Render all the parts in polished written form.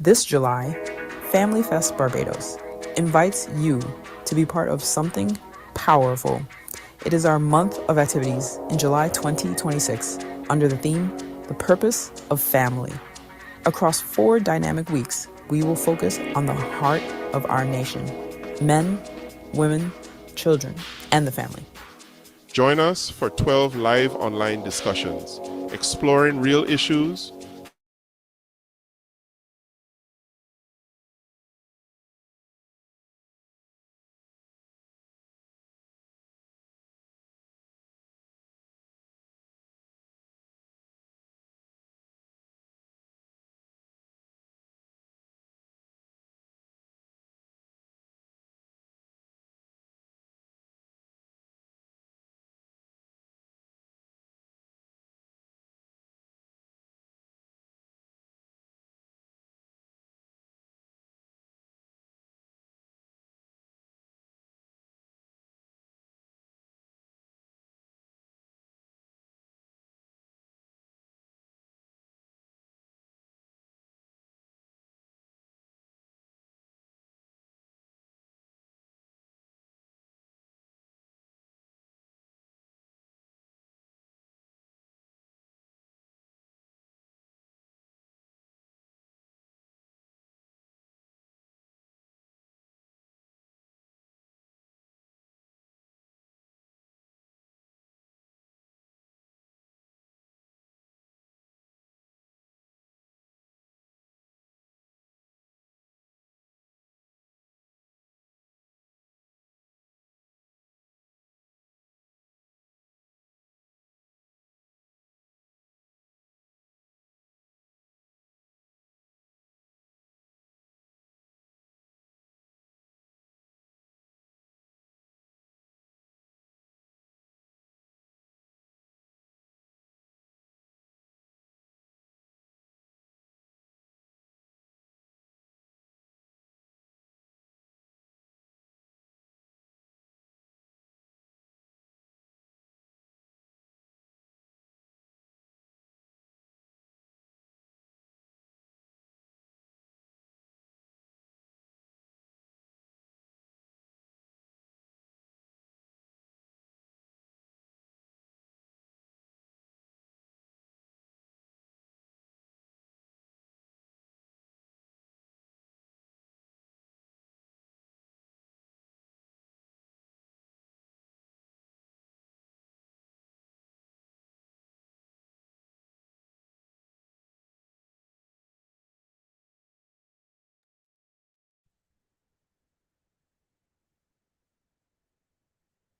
This July, Family Fest Barbados invites you to be part of something powerful. It is our month of activities in July 2026 under the theme, The Purpose of Family. Across 4 dynamic weeks, we will focus on the heart of our nation, men, women, children, and the family. Join us for 12 live online discussions, exploring real issues,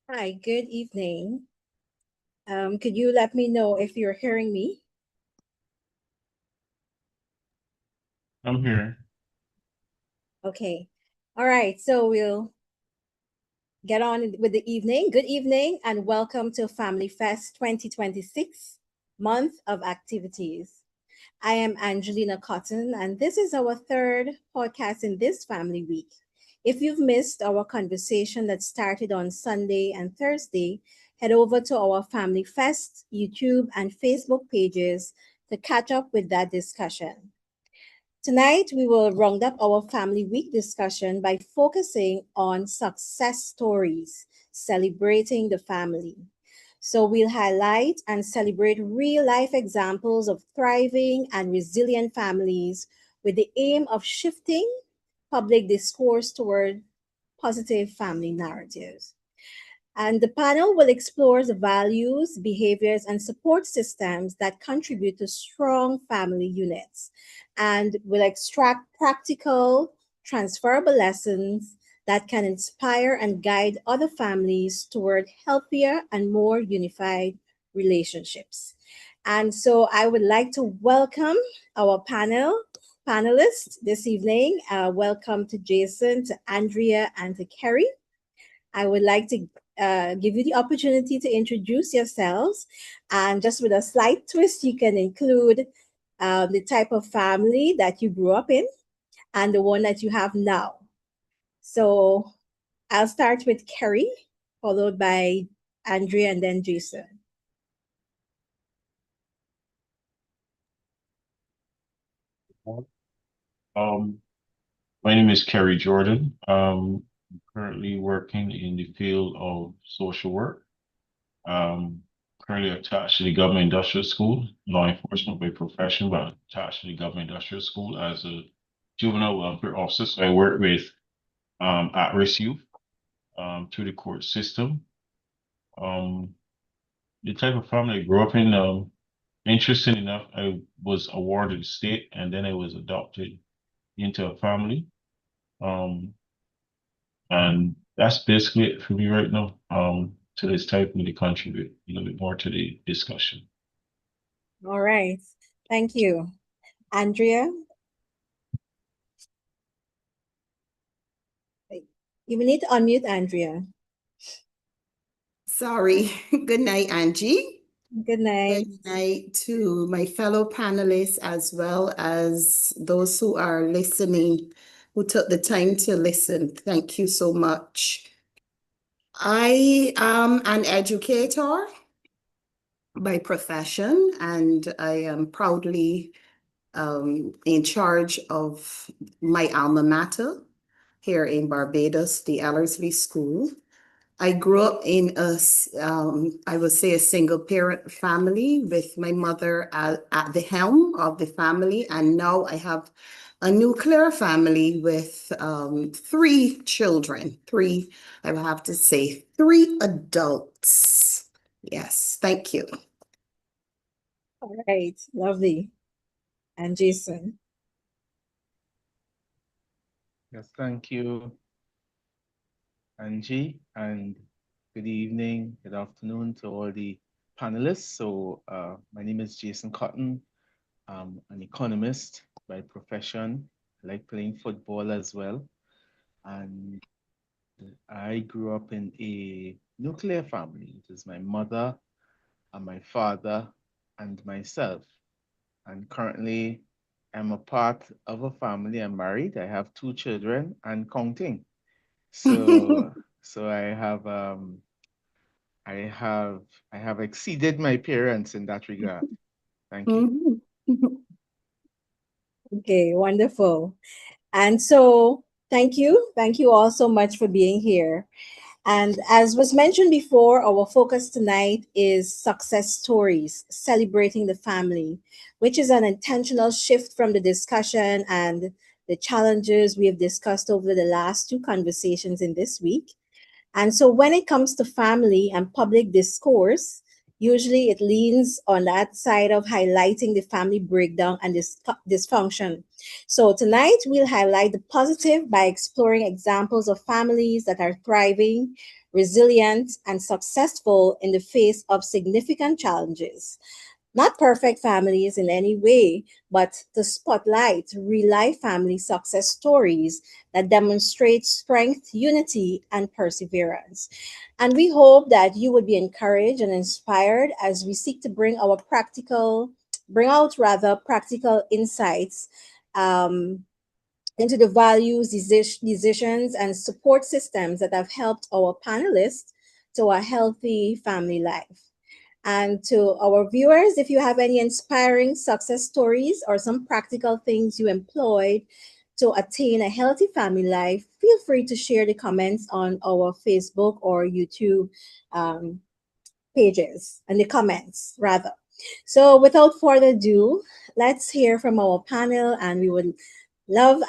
Hi, good evening. Could you let me know if you're hearing me? I'm here. Okay. All right. So we'll get on with the evening. Good evening and welcome to Family Fest 2026 month of activities. I am Angelina Cotton, and this is our third podcast in this family week. If you've missed our conversation that started on Sunday and Thursday, head over to our Family Fest YouTube and Facebook pages to catch up with that discussion. Tonight, we will round up our Family Week discussion by focusing on success stories, celebrating the family. So, we'll highlight and celebrate real life examples of thriving and resilient families with the aim of shifting public discourse toward positive family narratives. And the panel will explore the values, behaviors, and support systems that contribute to strong family units and will extract practical, transferable lessons that can inspire and guide other families toward healthier and more unified relationships. And so I would like to welcome our panelists this evening. Welcome to Jason, to Andrea, and to Kerry. I would like to give you the opportunity to introduce yourselves. And just with a slight twist, you can include the type of family that you grew up in and the one that you have now. So I'll start with Kerry, followed by Andrea, and then Jason. Um, my name is Kerry Jordan. I'm currently working in the field of social work. Um, Currently attached to the government industrial school, law enforcement by profession, but attached to the government industrial school as a juvenile welfare officer. So I work with at-risk youth through the court system. Um, the type of family I grew up in, interesting enough, I was awarded a state and then I was adopted into a family. Um, and that's basically it for me right now. So it's time for me to contribute a little bit more to the discussion. All right. Thank you. Andrea, you will need to unmute Andrea. Sorry. Good night, Angie. Good night. Good night to my fellow panelists as well as those who are listening, who took the time to listen. Thank you so much. I am an educator by profession, and I am proudly in charge of my alma mater here in Barbados, the Ellerslie School. I grew up in I would say a single parent family with my mother at the helm of the family. And now I have a nuclear family with three children, I would have to say, three adults. Yes, thank you. All right. Lovely. And Jason. Yes, thank you, Angie, and good evening, good afternoon to all the panelists. So my name is Jason Cotton. I'm an economist by profession. I like playing football as well. And I grew up in a nuclear family. It is my mother and my father and myself. And currently I'm a part of a family. I'm married. I have two children and counting. So so I have exceeded my parents in that regard. Thank you. Mhm. Okay, wonderful. And so thank you. Thank you all so much for being here. And as was mentioned before, our focus tonight is success stories, celebrating the family, which is an intentional shift from the discussion and the challenges we have discussed over the last two conversations in this week. And so when it comes to family and public discourse, usually it leans on that side of highlighting the family breakdown and dysfunction. So tonight we'll highlight the positive by exploring examples of families that are thriving, resilient, and successful in the face of significant challenges. Not perfect families in any way, but to spotlight real life family success stories that demonstrate strength, unity, and perseverance. And we hope that you would be encouraged and inspired as we seek to bring out rather practical insights into the values, decisions, and support systems that have helped our panelists to a healthy family life. And to our viewers, if you have any inspiring success stories or some practical things you employed to attain a healthy family life, feel free to share the comments on our Facebook or YouTube um, pages and the comments rather. So without further ado, let's hear from our panel, and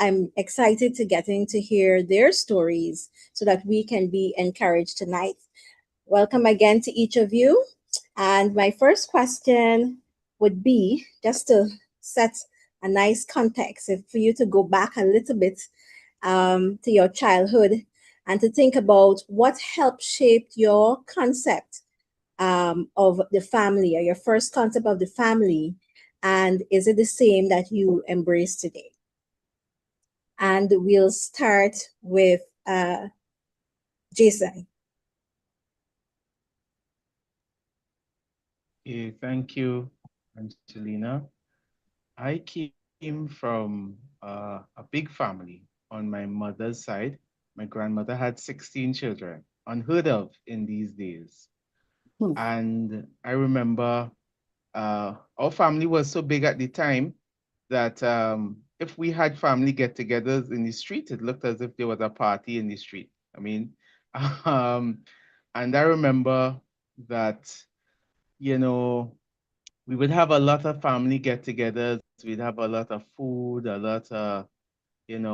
I'm excited to getting to hear their stories so that we can be encouraged tonight. Welcome again to each of you. And my first question would be just to set a nice context for you to go back a little bit to your childhood and to think about what helped shape your concept of the family, or your first concept of the family, and is it the same that you embrace today? And we'll start with Jason. Okay, thank you, Angelina. I came from a big family on my mother's side. My grandmother had 16 children, unheard of in these days. Hmm. And I remember our family was so big at the time that if we had family get-togethers in the street, it looked as if there was a party in the street. I mean, um, and I remember that, you know, we would have a lot of family get-togethers. We'd have a lot of food, a lot of,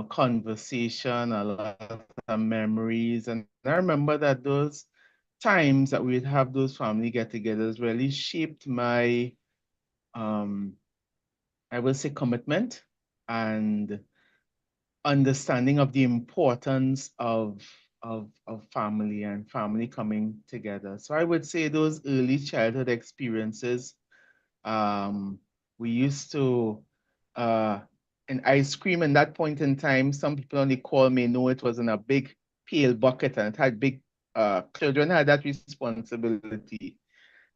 conversation, a lot of memories. And I remember that those times that we'd have those family get-togethers really shaped my, I will say, commitment and understanding of the importance of family and family coming together. So I would say those early childhood experiences, um, we used to, uh, and ice cream in that point in time, some people on the call may know it was in a big pail bucket and it had big, children had that responsibility.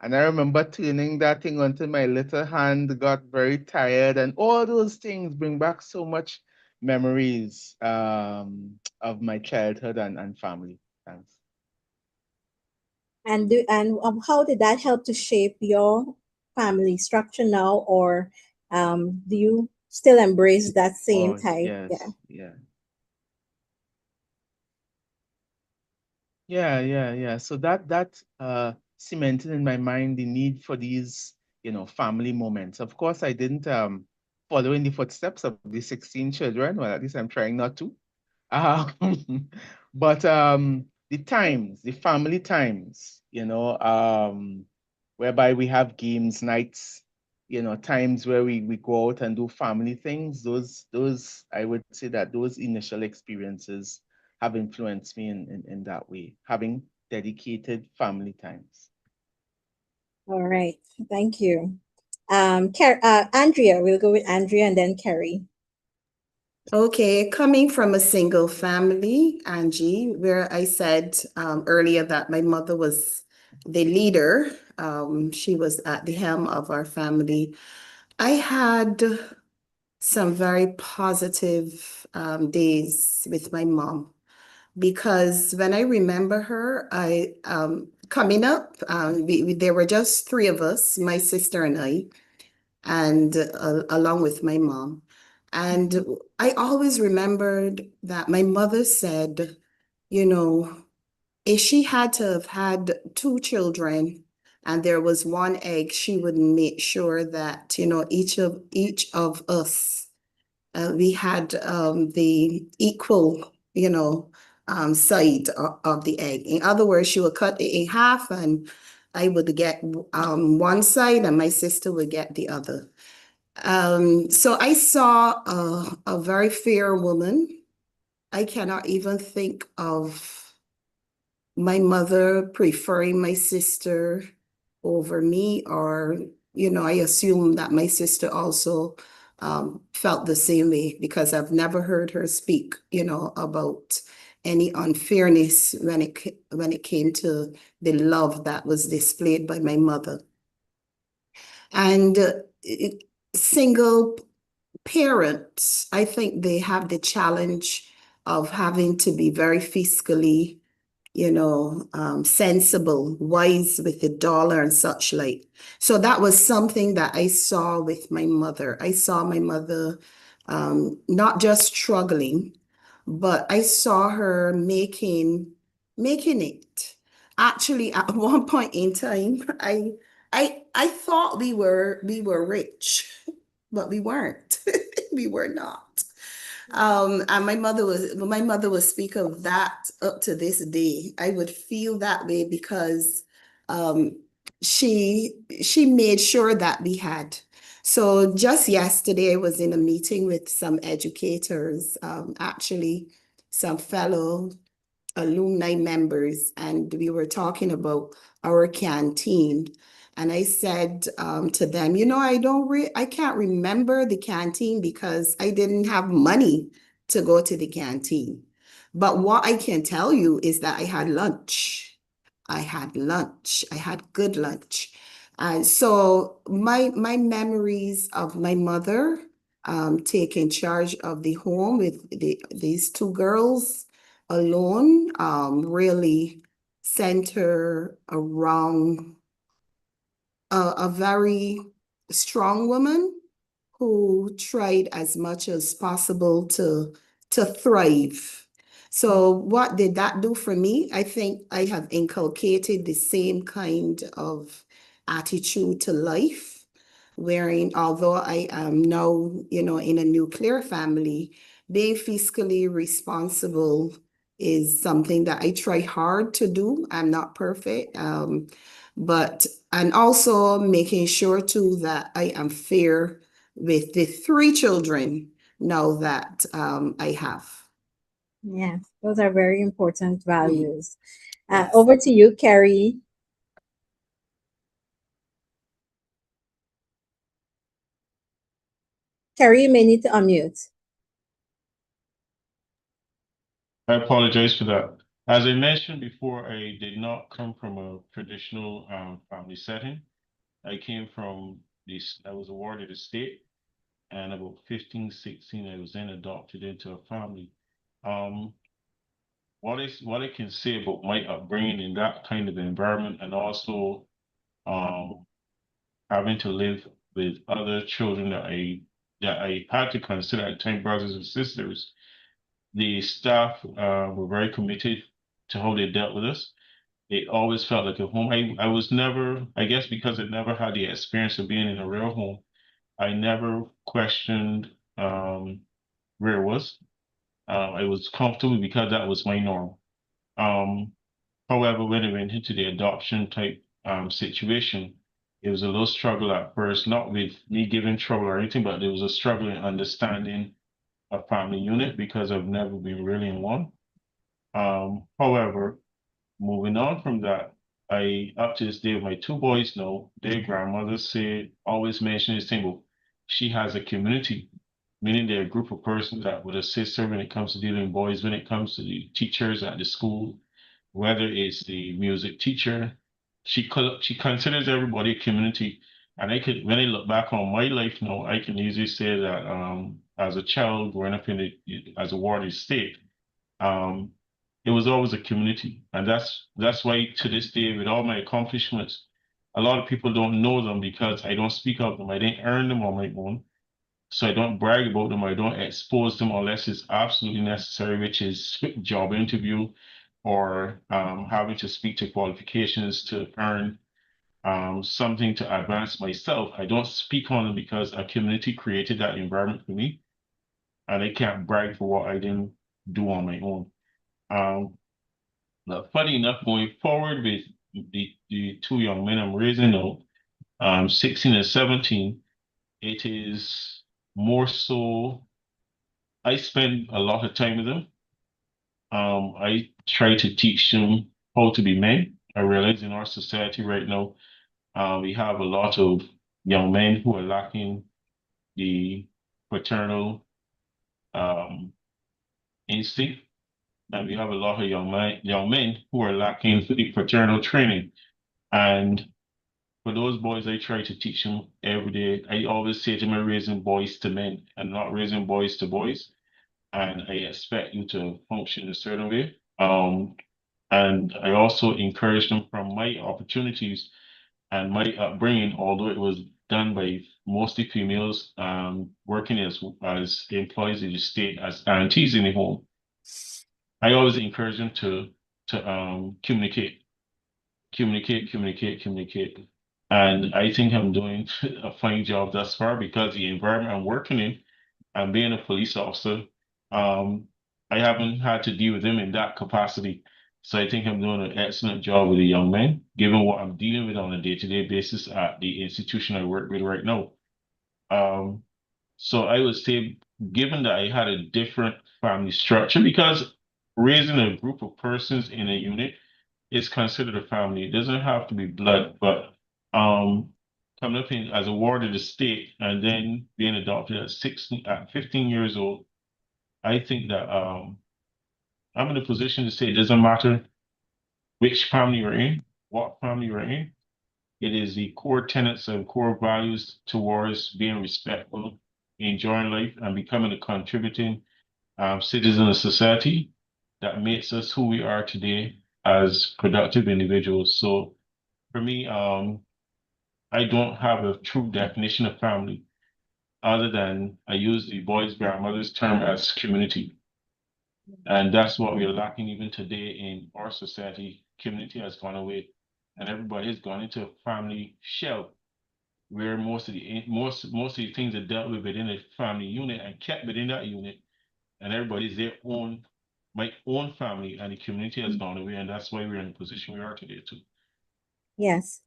And I remember turning that thing onto my little hand, got very tired, and all those things bring back so much memories, of my childhood and family. Thanks. And how did that help to shape your family structure now, or do you still embrace that same Oh, type? Yeah. yes, yeah. Yeah. So that cemented in my mind the need for these, family moments. Of course, I didn't follow in the footsteps of the 16 children. Well, at least I'm trying not to. Um, but the times, the family times, whereby we have games nights, times where we go out and do family things, those I would say that those initial experiences have influenced me in that way, having dedicated family times. All right. Thank you. Andrea, we'll go with Andrea and then Carrie. Okay, coming from a single family, Angie, where I said earlier that my mother was the leader, she was at the helm of our family. I had some very positive days with my mom because when I remember her, I coming up, there were just three of us, my sister and I, and along with my mom. And I always remembered that my mother said, you know, if she had to have had two children and there was one egg, she would make sure that, each of us, we had the equal, side of the egg. In other words, she would cut it in half and I would get one side and my sister would get the other. So I saw a very fair woman. I cannot even think of my mother preferring my sister over me, or, I assume that my sister also felt the same way because I've never heard her speak, about any unfairness when it came to the love that was displayed by my mother. And single parents, I think they have the challenge of having to be very fiscally, sensible, wise with the dollar and such like. So that was something that I saw with my mother. I saw my mother not just struggling, but I saw her making it. Actually, at one point in time, I thought we were rich, but we weren't. We were not. And my mother would speak of that up to this day. I would feel that way because um, she made sure that we had. So just yesterday, I was in a meeting with some educators, actually some fellow alumni members, and we were talking about our canteen. And I said to them, I can't remember the canteen because I didn't have money to go to the canteen. But what I can tell you is that I had lunch. I had lunch. I had good lunch. So my memories of my mother taking charge of the home with these two girls alone really center around a very strong woman who tried as much as possible to thrive. So what did that do for me? I think I have inculcated the same kind of attitude to life, wherein although I am now, in a nuclear family, being fiscally responsible is something that I try hard to do. I'm not perfect. But and also making sure too that I am fair with the 3 children now that I have. Yes, those are very important values. Yes. Over to you, Carrie. Carrie, you may need to unmute. I apologize for that. As I mentioned before, I did not come from a traditional family setting. I came from this, I was awarded a state, and about 15, 16, I was then adopted into a family. Um, what I can say about my upbringing in that kind of environment, and also um, having to live with other children that I had to consider at times brothers and sisters. The staff were very committed to how they dealt with us. It always felt like a home. I was never, I guess because I never had the experience of being in a real home, I never questioned where it was. I was comfortable because that was my norm. Um, However, when I went into the adoption type situation, it was a little struggle at first, not with me giving trouble or anything, but there was a struggle in understanding a family unit because I've never been really in one. However, moving on from that, I up to this day, my 2 boys know their grandmothers say always mention this thing, but she has a community, meaning they're a group of persons that would assist her when it comes to dealing with boys, when it comes to the teachers at the school, whether it's the music teacher. She considers everybody a community. And I could, when I look back on my life now, I can easily say that as a child growing up in as a ward state, um, it was always a community, and that's why to this day, with all my accomplishments, a lot of people don't know them because I don't speak of them. I didn't earn them on my own, so I don't brag about them. I don't expose them unless it's absolutely necessary, which is job interview or having to speak to qualifications to earn something to advance myself. I don't speak on them because a community created that environment for me, and I can't brag for what I didn't do on my own. Um, Now, funny enough, going forward with the 2 young men I'm raising now, 16 and 17, it is more so I spend a lot of time with them. I try to teach them how to be men. I realize in our society right now, we have a lot of young men who are lacking the paternal um, instinct, and we have a lot of young men who are lacking the paternal training. And for those boys, I try to teach them every day. I always say to them, I'm raising boys to men and not raising boys to boys. And I expect you to function a certain way. And I also encourage them from my opportunities and my upbringing, although it was done by mostly females working as employees in the state as aunties in the home. I always encourage them to communicate communicate. And I think I'm doing a fine job thus far because the environment I'm working in and being a police officer, um, I haven't had to deal with them in that capacity. So I think I'm doing an excellent job with the young men, given what I'm dealing with on a day-to-day basis at the institution I work with right now. Um, so I would say, given that I had a different family structure, because raising a group of persons in a unit is considered a family. It doesn't have to be blood, but coming up in as a ward of the state and then being adopted at 16, at 15 years old, I think that I'm in a position to say it doesn't matter which family you're in, what family you're in. It is the core tenets and core values towards being respectful, enjoying life, and becoming a contributing citizen of society that makes us who we are today as productive individuals. So for me, I don't have a true definition of family. other than I use the boys' grandmother's term as community. And that's what we're lacking even today in our society. Community has gone away, and everybody has gone into a family shell where most of the things are dealt with within a family unit and kept within that unit, and everybody's their own my own family, and the community has gone away, and that's why we're in the position we are today too. Yes.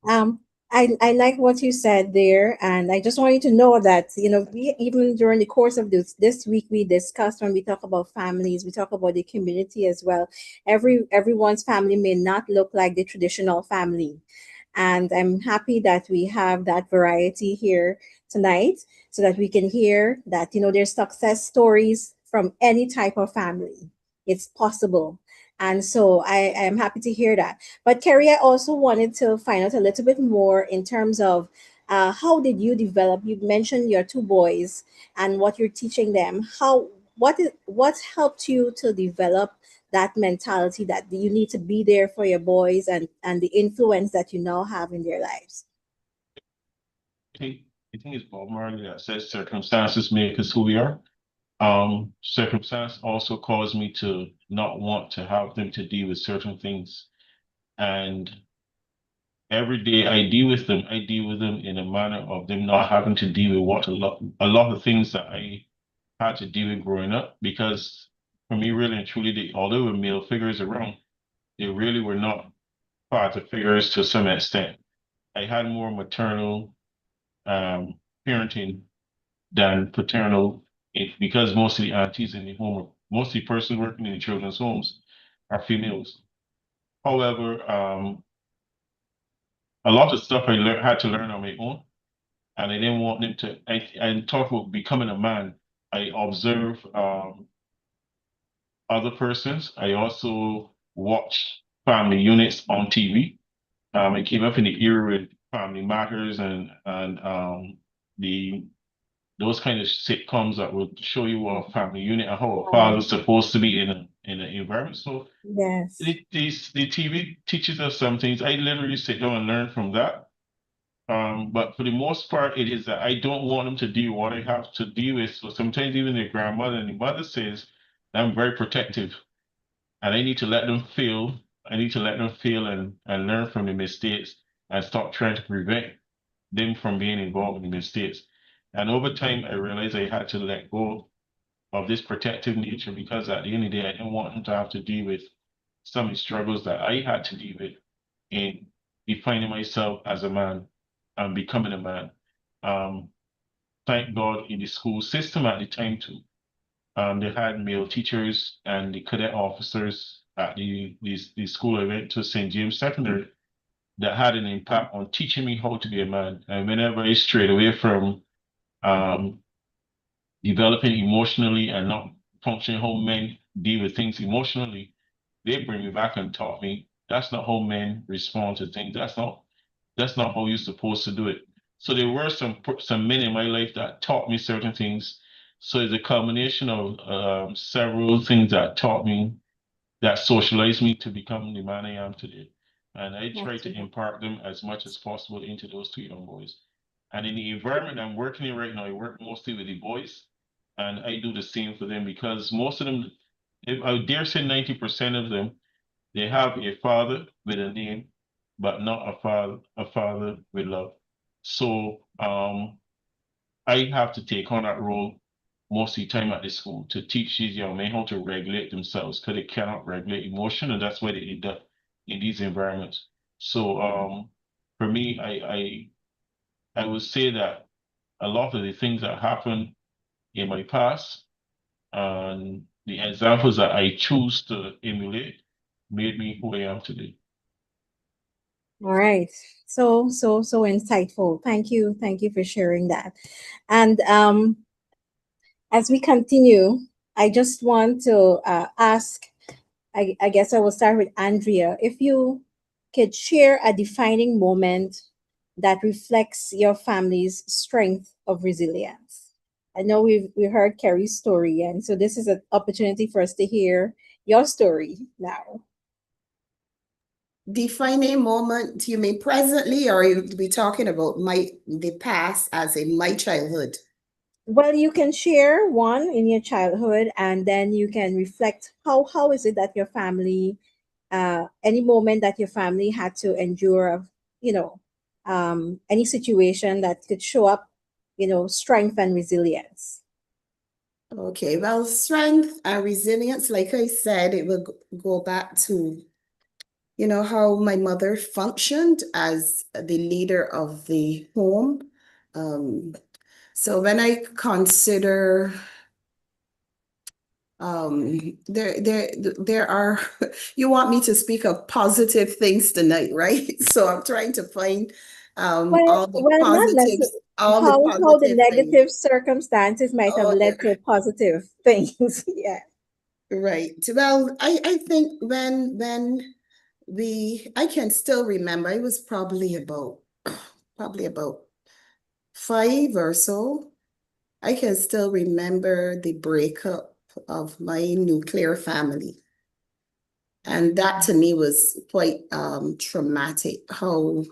Um, I like what you said there, and I just want you to know that, we, even during the course of this week, we discussed, when we talk about families, we talk about the community as well. Everyone's family may not look like the traditional family. And I'm happy that we have that variety here tonight, so that we can hear that, there's success stories from any type of family. It's possible. And so I am happy to hear that. But Kerry, I also wanted to find out a little bit more in terms of, how did you develop? You mentioned your two boys and what you're teaching them. What helped you to develop that mentality that you need to be there for your boys, and the influence that you now have in their lives? I think it's Bob Marley that says circumstances make us who we are. Circumstance also caused me to not want to have them to deal with certain things. And every day I deal with them, in a manner of them not having to deal with a lot of things that I had to deal with growing up. Because for me, really and truly, although there were male figures around, they really were not father figures to some extent. I had more maternal parenting than paternal, because most of the aunties in the home, most of the persons working in the children's homes are females. However, a lot of stuff had to learn on my own, and I didn't want them to. I talk about becoming a man. I observe other persons. I also watch family units on TV. I came up in the era with Family Matters and the those kind of sitcoms that would show you a family unit and how a father's supposed to be in an environment. So Yes. the TV teaches us some things. I literally sit down and learn from that. But for the most part, it is that I don't want them to do what I have to deal with. So sometimes even their grandmother and the mother says, I'm very protective, and I need to let them feel. I need to let them feel and learn from the mistakes and stop trying to prevent them from being involved in the mistakes. And over time, I realized I had to let go of this protective nature, because at the end of the day, I didn't want them to have to deal with some of the struggles that I had to deal with in defining myself as a man and becoming a man. Um, thank God in the school system at the time too. They had male teachers and the cadet officers at the school I went to, St. James Secondary, that had an impact on teaching me how to be a man. And whenever I strayed away from um, developing emotionally and not functioning how men deal with things emotionally, they bring me back and taught me that's not how men respond to things. That's not how you're supposed to do it. So there were some men in my life that taught me certain things. So it's a combination of several things that taught me, that socialized me to become the man I am today. And I try to impart them as much as possible into those two young boys. And in the environment I'm working in right now, I work mostly with the boys, and I do the same for them, because most of them, if I dare say 90% of them, they have a father with a name, but not a father with love. So I have to take on that role most of the time at the school to teach these young men how to regulate themselves, because they cannot regulate emotion, and that's why they end up in these environments. So for me, I would say that a lot of the things that happened in my past and the examples that I choose to emulate made me who I am today. All right. So insightful. Thank you. Thank you for sharing that. And as we continue, I just want to ask, I guess I will start with Andrea. If you could share a defining moment that reflects your family's strength of resilience. I know we heard Kerry's story, and so this is an opportunity for us to hear your story now. Defining moment, you mean presently, or are we talking about the past as in my childhood? Well, you can share one in your childhood, and then you can reflect how is it that your family, any moment that your family had to endure, you know, any situation that could show up, strength and resilience. Okay, well, strength and resilience, like I said, it will go back to, how my mother functioned as the leader of the home. Um, so when I consider, there are, you want me to speak of positive things tonight, right? So I'm trying to find Well, not necessarily all the how the positive things. negative circumstances might have Oh, led to positive things. Yeah. right. Well, I think when I can still remember, I was probably about 5 or so. I can still remember the breakup of my nuclear family. And that to me was quite traumatic how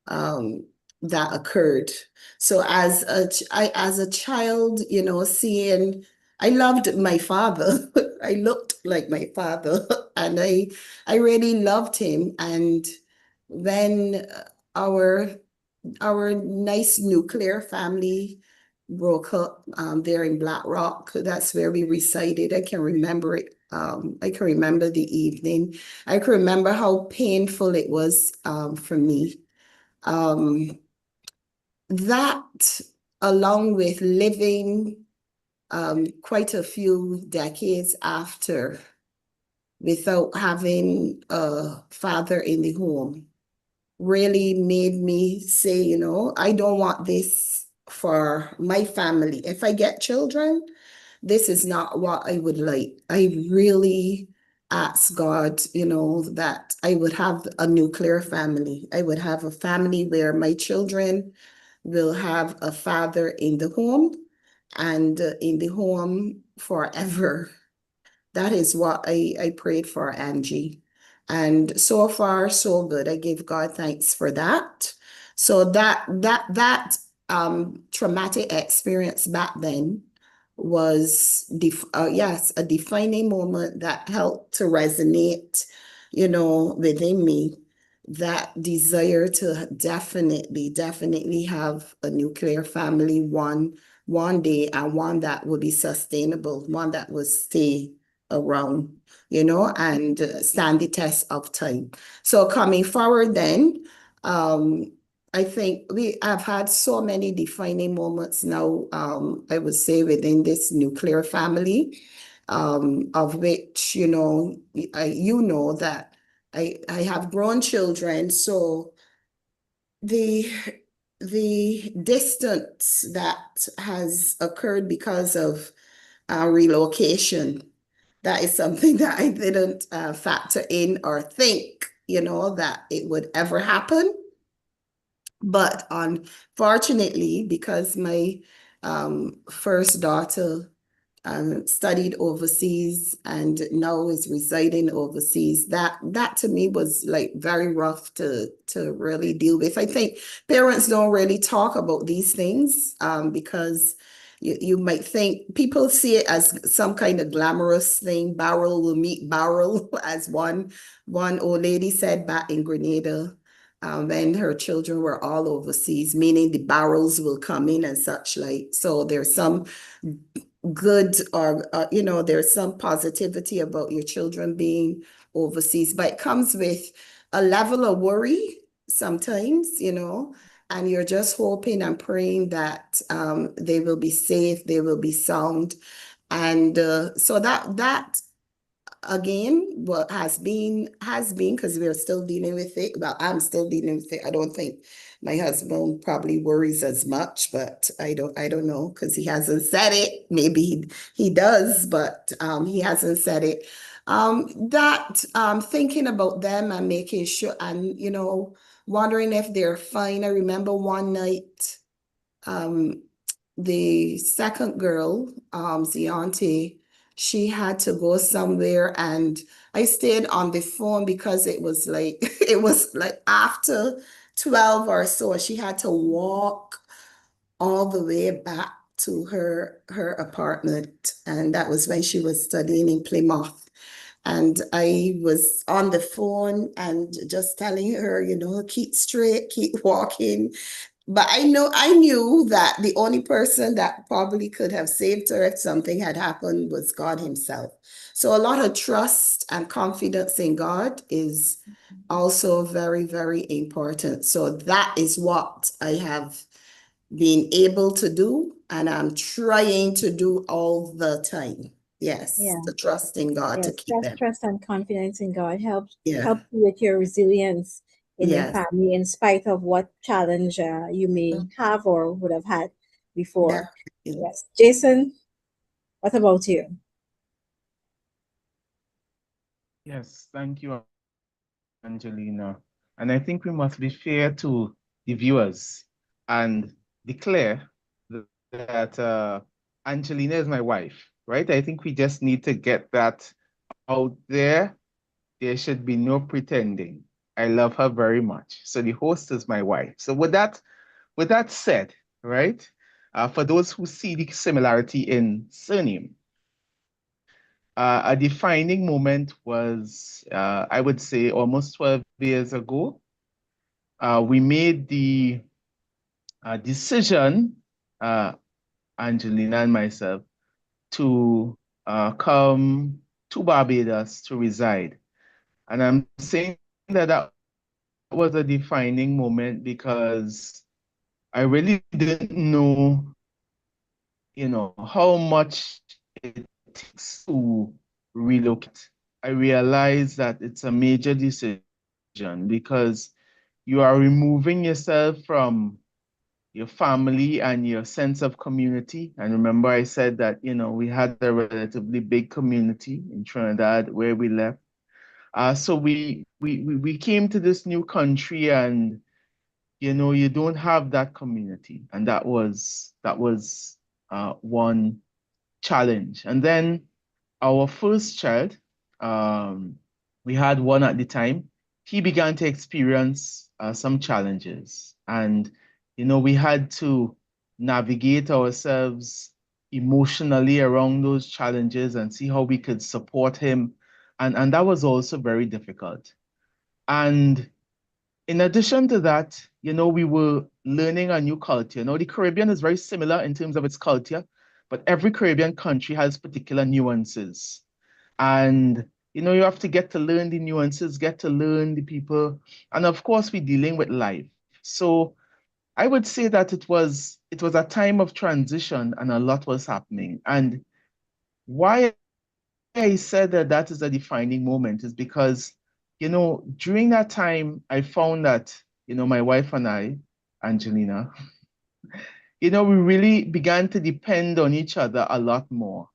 um, that occurred. So as a child, seeing, I loved my father. I looked like my father, and I really loved him. And when our our nice nuclear family broke up there in Black Rock, that's where we resided. I can remember it. I can remember the evening. I can remember how painful it was for me. Um, that, along with living quite a few decades after without having a father in the home, really made me say, I don't want this for my family. If I get children, this is not what I would like. I really asked God, that I would have a nuclear family. I would have a family where my children will have a father in the home and in the home forever. That is what I prayed for, Angie. And so far, so good. I give God thanks for that. So that traumatic experience back then was yes, a defining moment that helped to resonate, within me. That desire to definitely have a nuclear family one day, and one that would be sustainable, one that would stay around, and stand the test of time. So coming forward then, I think we have had so many defining moments now, I would say, within this nuclear family, of which, you know that I have grown children, so the the distance that has occurred because of relocation, that is something that I didn't factor in or think, that it would ever happen. But unfortunately, because my first daughter studied overseas and now is residing overseas, that to me was like very rough to really deal with. I think parents don't really talk about these things because you might think people see it as some kind of glamorous thing. Barrel will meet barrel, as one old lady said back in Grenada. When her children were all overseas, meaning the barrels will come in and such like. So there's some good, or there's some positivity about your children being overseas, but it comes with a level of worry sometimes, and you're just hoping and praying that they will be safe, they will be sound. And so that again, what has been, because we're still dealing with it. Well, I'm still dealing with it. I don't think my husband probably worries as much, but I don't know, because he hasn't said it. Maybe he does, but he hasn't said it. That thinking about them and making sure, and wondering if they're fine. I remember one night, um, the second girl, Ziante, she had to go somewhere, and I stayed on the phone because it was like it was like after 12 or so. She had to walk all the way back to her apartment, and that was when she was studying in Plymouth. And I was on the phone and just telling her, keep straight, keep walking. But I knew that the only person that probably could have saved her if something had happened was God himself. So a lot of trust and confidence in God is also very, very important. So that is what I have been able to do, and I'm trying to do all the time. Yes, Yeah. to trust in God to Yes, keep them. trust and confidence in God help Yeah. you with your resilience in your Yes. family, in spite of what challenge you may have or would have had before. Definitely. Yes, Jason, what about you? Yes, thank you, Angelina. And I think we must be fair to the viewers and declare that Angelina is my wife, right? I think we just need to get that out there. There should be no pretending. I love her very much. So the host is my wife. So with that said, right? For those who see the similarity in surname, a defining moment was, I would say, almost 12 years ago. We made the decision, Angelina and myself, to come to Barbados to reside. And I'm saying that that was a defining moment because I really didn't know, how much it takes to relocate. I realized that it's a major decision because you are removing yourself from your family and your sense of community. And remember, I said that, we had a relatively big community in Trinidad where we left. So we came to this new country and, you don't have that community. And that was one challenge. And then our first child, we had one at the time, he began to experience some challenges. And, we had to navigate ourselves emotionally around those challenges and see how we could support him. And that was also very difficult. And in addition to that, we were learning a new culture. The Caribbean is very similar in terms of its culture, but every Caribbean country has particular nuances. And you have to get to learn the nuances, get to learn the people, and of course, we're dealing with life. So I would say that it was a time of transition, and a lot was happening. And why I said that that is a defining moment is because, during that time, I found that, my wife and I, Angelina, we really began to depend on each other a lot more.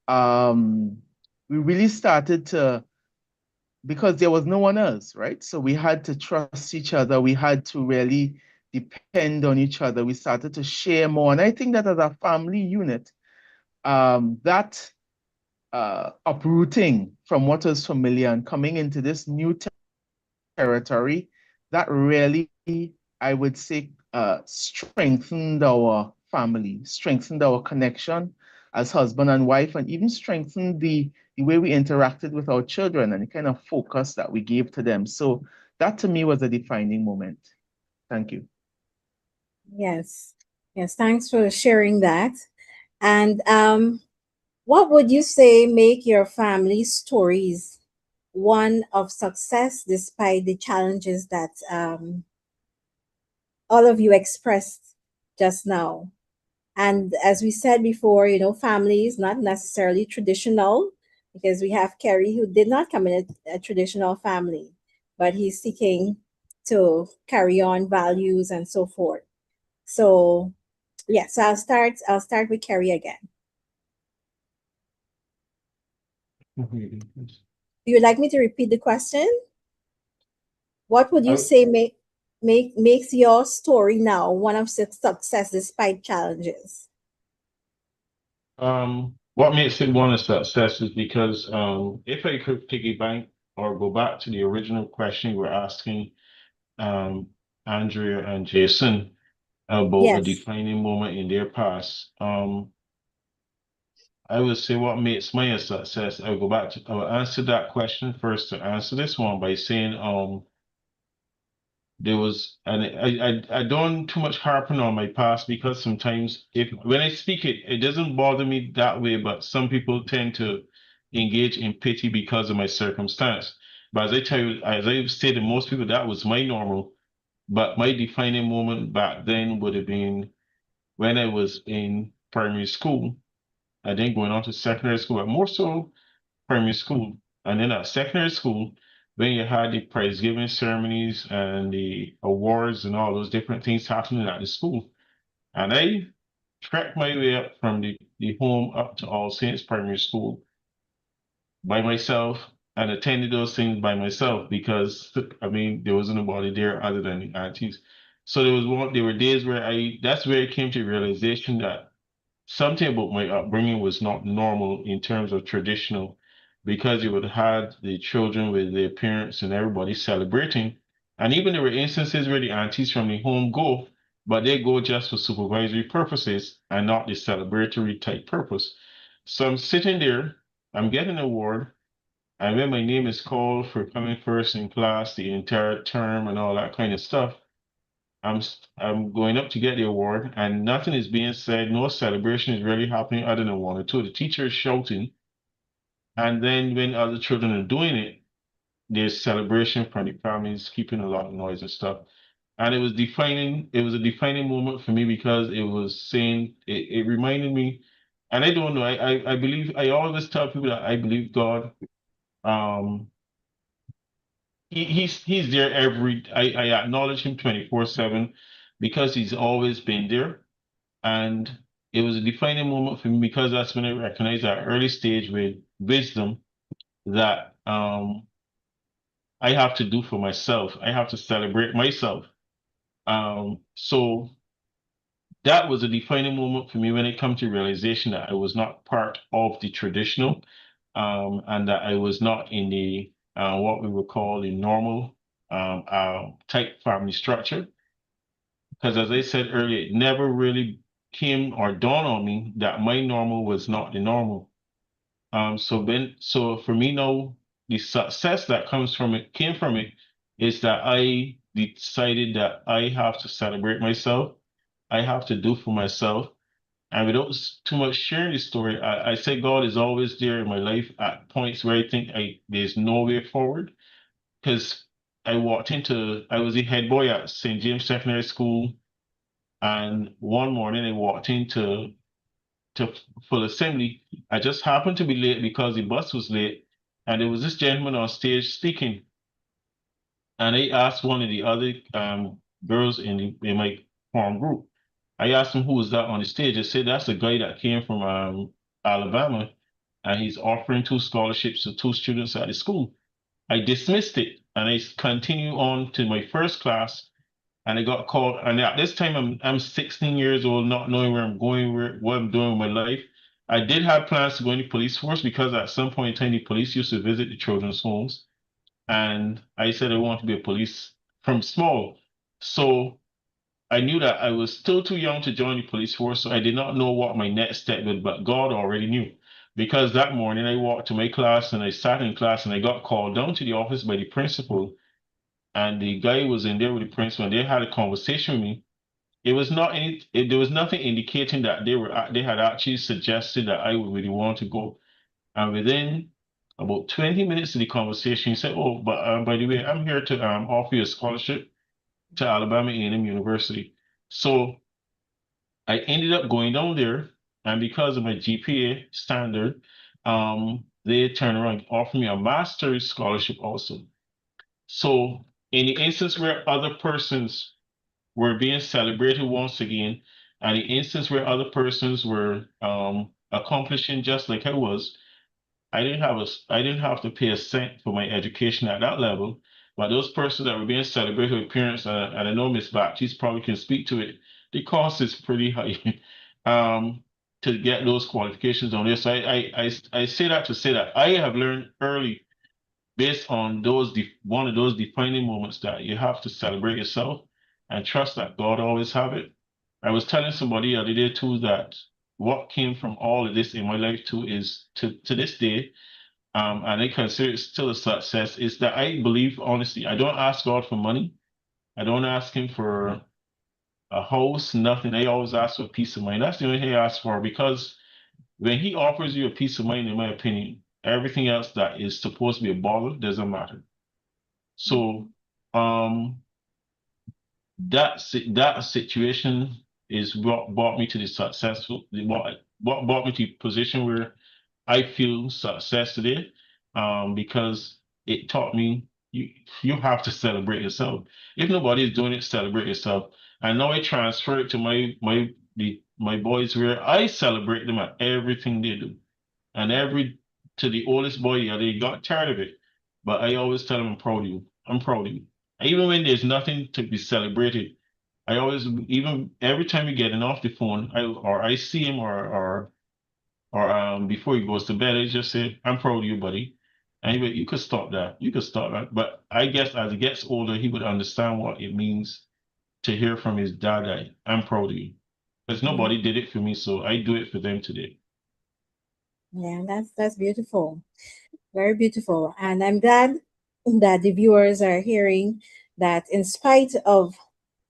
Um, we really started to, because there was no one else, right? So we had to trust each other. We had to really depend on each other. We started to share more. And I think that as a family unit, that uprooting from what was familiar and coming into this new territory, that really, I would say, strengthened our family, strengthened our connection as husband and wife, and even strengthened the way we interacted with our children and the kind of focus that we gave to them. So that to me was a defining moment. Thank you. Yes. Yes, thanks for sharing that. And what would you say make your family stories one of success despite the challenges that all of you expressed just now? And as we said before, family is not necessarily traditional because we have Kerry who did not come in a traditional family, but he's seeking to carry on values and so forth. So, yeah, so I'll start with Kerry again. Do you like me to repeat the question? What would you say makes your story now one of success despite challenges? What makes it one a success is because if I could piggyback or go back to the original question you were asking, Andrea and Jason, about a Yes. defining moment in their past. I would say what makes mine a success. I will answer that question first to answer this one by saying, there was, and I don't too much harping on my past because sometimes when I speak it doesn't bother me that way, but some people tend to engage in pity because of my circumstance. But as I tell you, as I say to most people, that was my normal. But my defining moment back then would have been when I was in primary school. I then going on to secondary school, but more so primary school. And then at secondary school, when you had the prize giving ceremonies and the awards and all those different things happening at the school. And I trekked my way up from the home up to All Saints Primary School by myself and attended those things by myself because I mean there wasn't nobody there other than the aunties. So there were days where that's where I came to the realization that something about my upbringing was not normal in terms of traditional, because you would have the children with their parents and everybody celebrating. And even there were instances where the aunties from the home go, but they go just for supervisory purposes and not the celebratory type purpose. So I'm sitting there, I'm getting an award, and when my name is called for coming first in class the entire term and all that kind of stuff, I'm going up to get the award, and nothing is being said. No celebration is really happening other than one or two. The teacher is shouting, and then when other children are doing it, there's celebration from the families, keeping a lot of noise and stuff. And it was defining. It was a defining moment for me because it was saying it reminded me, and I don't know. I believe I always tell people that I believe God. Um, he's there I acknowledge him 24/7 because he's always been there. And it was a defining moment for me because that's when I recognized that early stage with wisdom that I have to do for myself. I have to celebrate myself. So that was a defining moment for me when it come to realization that I was not part of the traditional, and that I was not in the what we would call the normal type family structure. Because as I said earlier, it never really came or dawned on me that my normal was not the normal. So for me now, the success that comes from it came from it is that I decided that I have to celebrate myself. I have to do for myself. And without too much sharing the story, I say God is always there in my life at points where I think there's no way forward. Because I was a head boy at St. James Secondary School, and one morning I walked to full assembly. I just happened to be late because the bus was late, and there was this gentleman on stage speaking. And I asked one of the other girls in my form group. I asked him who was that on the stage. I said that's a guy that came from Alabama, and he's offering two scholarships to two students at the school. I dismissed it and I continued on to my first class, and I got called. And at this time, I'm 16 years old, not knowing where I'm going, what I'm doing with my life. I did have plans to go in the police force because at some point in time, the police used to visit the children's homes, and I said I want to be a police from small. So I knew that I was still too young to join the police force, so I did not know what my next step would, but God already knew. Because that morning I walked to my class and I sat in class and I got called down to the office by the principal, and the guy was in there with the principal and they had a conversation with me. There was nothing indicating that they had actually suggested that I would really want to go. And within about 20 minutes of the conversation, he said, "Oh, but by the way, I'm here to offer you a scholarship to Alabama A&M University." So I ended up going down there, and because of my GPA standard, they turned around and offered me a master's scholarship also. So in the instance where other persons were being celebrated once again, and the instance where other persons were accomplishing just like I was, I didn't have to pay a cent for my education at that level. But those persons that were being celebrated with parents, and I know Miss Baptiste probably can speak to it, the cost is pretty high to get those qualifications on this. So I say that to say that I have learned early based on one of those defining moments that you have to celebrate yourself and trust that God always have it. I was telling somebody the other day too that what came from all of this in my life too is to this day, and I consider it still a success, is that I believe honestly, I don't ask God for money. I don't ask him for a house, nothing. I always ask for peace of mind. That's the only thing I ask for, because when he offers you a peace of mind, in my opinion, everything else that is supposed to be a bother doesn't matter. So that situation is what brought me to the what brought me to a position where I feel success today, because it taught me you have to celebrate yourself. If nobody is doing it, celebrate yourself. And now I transfer it to my boys, where I celebrate them at everything they do. And to the oldest boy, yeah, they got tired of it. But I always tell them, I'm proud of you. I'm proud of you. Even when there's nothing to be celebrated, I always, even every time we get off the phone, I see him, or before he goes to bed, I just say, I'm proud of you, buddy. And he you could stop that. You could stop that. But I guess as he gets older, he would understand what it means to hear from his dad that I'm proud of you. Because nobody did it for me, so I do it for them today. Yeah, that's beautiful. Very beautiful. And I'm glad that the viewers are hearing that in spite of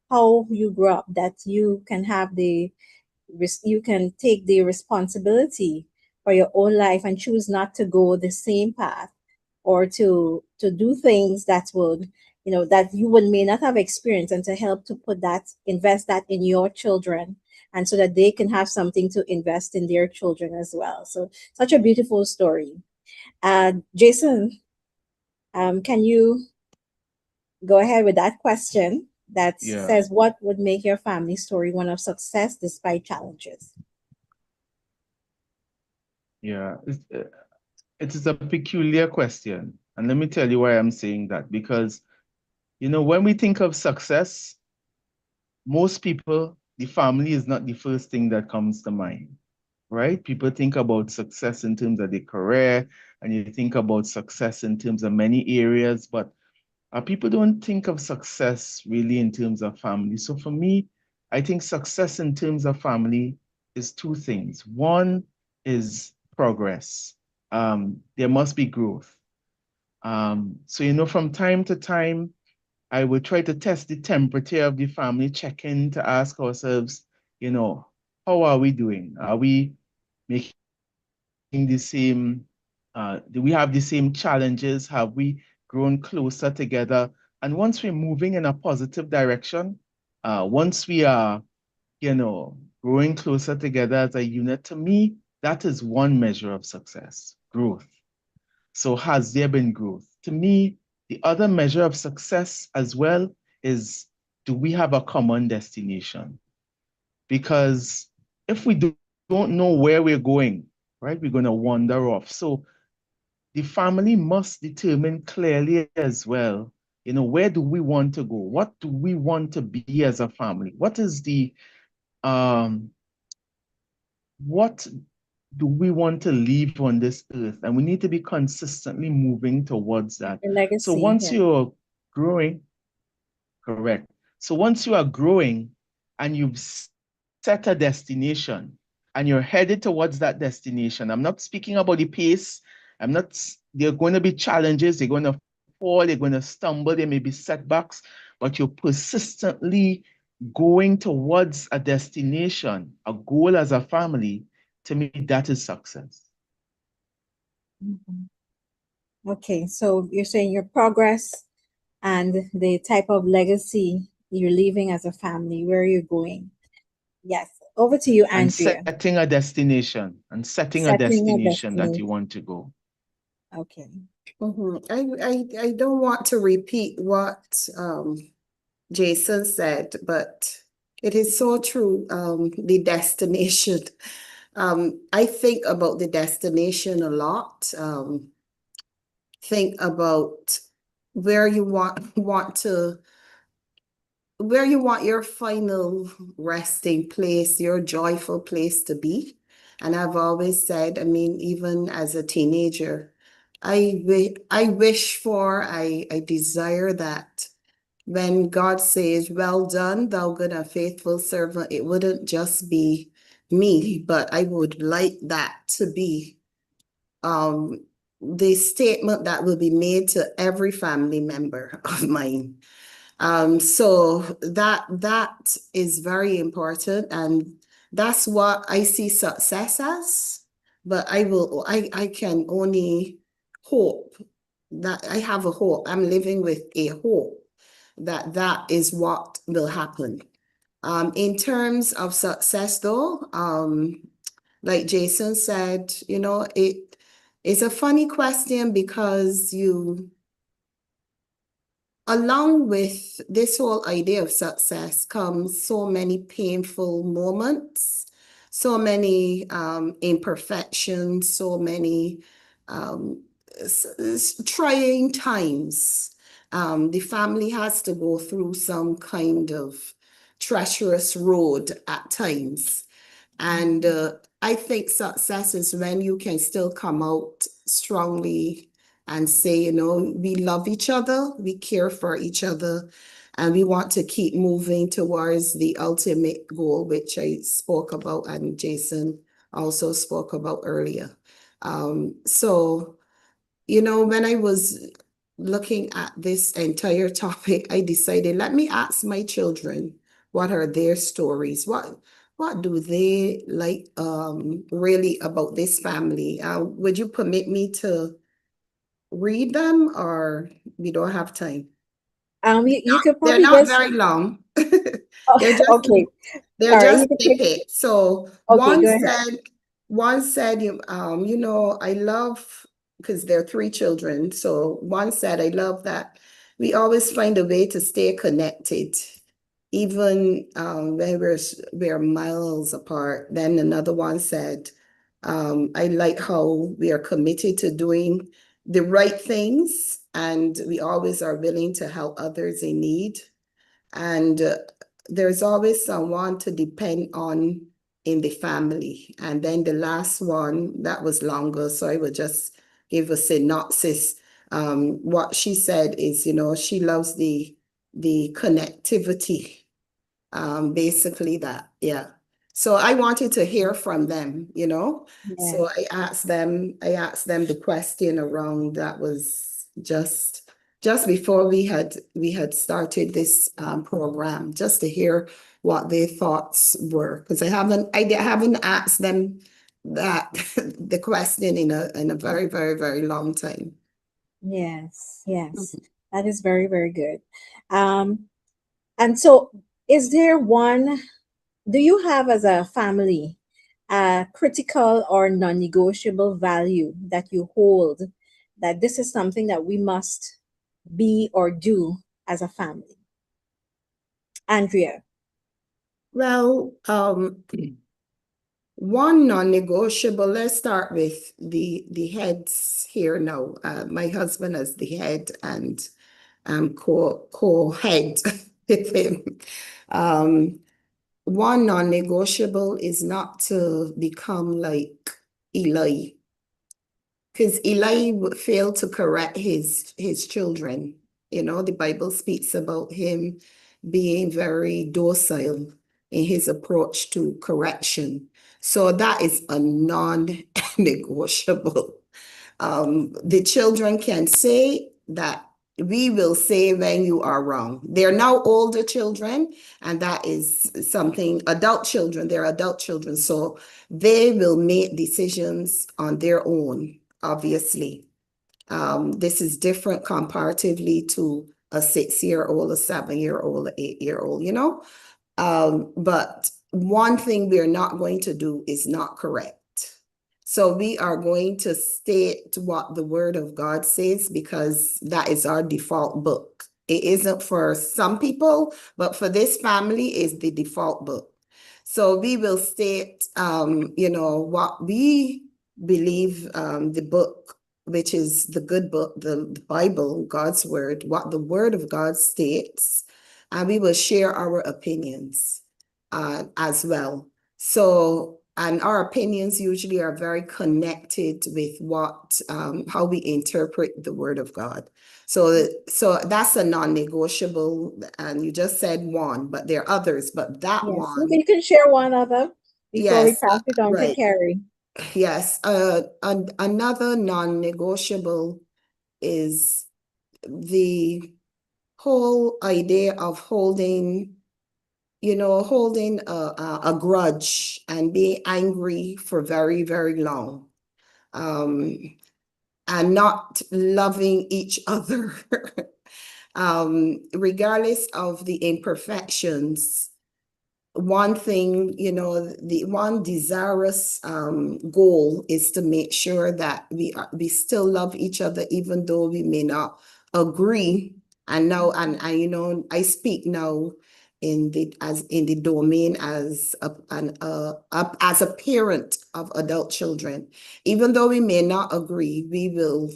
how you grew up, that you can have you can take the responsibility for your own life and choose not to go the same path, or to do things that would, that you would may not have experienced, and to help to invest that in your children, and so that they can have something to invest in their children as well. So such a beautiful story. Jason, can you go ahead with that question that Yeah, says, what would make your family story one of success despite challenges? yeah. It is a peculiar question. And let me tell you why I'm saying that. Because, when we think of success, most people, the family is not the first thing that comes to mind, right? People think about success in terms of their career, and you think about success in terms of many areas, but people don't think of success really in terms of family. So for me, I think success in terms of family is two things. One is progress. There must be growth. So, from time to time, I would try to test the temperature of the family, check in to ask ourselves, how are we doing? Are we making the same, do we have the same challenges? Have we grown closer together? And once we're moving in a positive direction, once we are, growing closer together as a unit, to me, that is one measure of success, growth. So has there been growth? To me, the other measure of success as well is, do we have a common destination? Because if we don't know where we're going, right, we're going to wander off. So the family must determine clearly as well, where do we want to go? What do we want to be as a family? What do we want to leave on this earth? And we need to be consistently moving towards that. Your So legacy, once yeah. you're growing, correct. So once you are growing and you've set a destination and you're headed towards that destination, I'm not speaking about the pace. There are going to be challenges. They're going to fall. They're going to stumble. There may be setbacks, but you're persistently going towards a destination, a goal as a family. To me, that is success. Mhm. Okay, so you're saying your progress and the type of legacy you're leaving as a family, where you're going. Yes. Over to you, And Andrea. setting a destination Setting a that you destination. want to go. Okay. I don't want to repeat what Jason said, but it is so true. The destination. I think about the destination a lot. Think about where you where you want your final resting place, your joyful place to be. And I've always said, I mean, even as a teenager, I desire that when God says, well done, thou good and faithful servant, it wouldn't just be me, but I would like that to be the statement that will be made to every family member of mine. So that is very important, and that's what I see success as. But I can only hope that I have a hope. I'm living with a hope that that is what will happen. In terms of success, though, like Jason said, it's a funny question because along with this whole idea of success comes so many painful moments, so many imperfections, so many trying times. The family has to go through some kind of treacherous road at times. And I think success is when you can still come out strongly and say, we love each other, we care for each other, and we want to keep moving towards the ultimate goal, which I spoke about and Jason also spoke about earlier. So, when I was looking at this entire topic, I decided, let me ask my children, what are their stories? What do they like really about this family? Would you permit me to read them, or we don't have time? You could They're probably not just very long. oh, They're just okay. they're All right, you just can take snippets. So okay, go ahead. one said, I love, because there are three children. So one said, I love that we always find a way to stay connected, even when we're miles apart. Then another one said, I like how we are committed to doing the right things, and we always are willing to help others in need. And there's always someone to depend on in the family. And then the last one, that was longer, so I would just give a synopsis. What she said is, she loves the connectivity. Basically that, yeah. So I wanted to hear from them, So Yes. I asked them the question around that was just before we had started this program, just to hear what their thoughts were. Because I haven't asked them that the question in a very, very, very long time. Yes, yes. That is very, very good. And so is there one, do you have as a family a critical or non-negotiable value that you hold, that this is something that we must be or do as a family? Andrea. Well, one non-negotiable, let's start with the heads here now. My husband as the head, and co-head with him. One non-negotiable is not to become like Eli, because Eli failed to correct his children. The Bible speaks about him being very docile in his approach to correction. So that is a non-negotiable. The children can say that we will say when you are wrong. They're now older children, and that is something, adult children, they're adult children. So they will make decisions on their own, obviously. This is different comparatively to a 6-year-old, a 7-year-old, an 8-year-old, but one thing we're not going to do is not correct. So we are going to state what the Word of God says, because that is our default book. It isn't for some people, but for this family is the default book. So we will state, what we believe, the book, which is the good book, the Bible, God's Word, what the Word of God states, and we will share our opinions as well. So and our opinions usually are very connected with what how we interpret the word of God. So that's a non-negotiable, and you just said one, but there are others, but that Yes, one, you can share one of them before we yes, pass it on to right, Carrie. yes. Another non-negotiable is the whole idea of holding a grudge and being angry for very, very long, and not loving each other, regardless of the imperfections. One thing, the one desirous goal is to make sure that we still love each other, even though we may not agree. And now, and I speak now in the domain as as a parent of adult children. Even though we may not agree, we will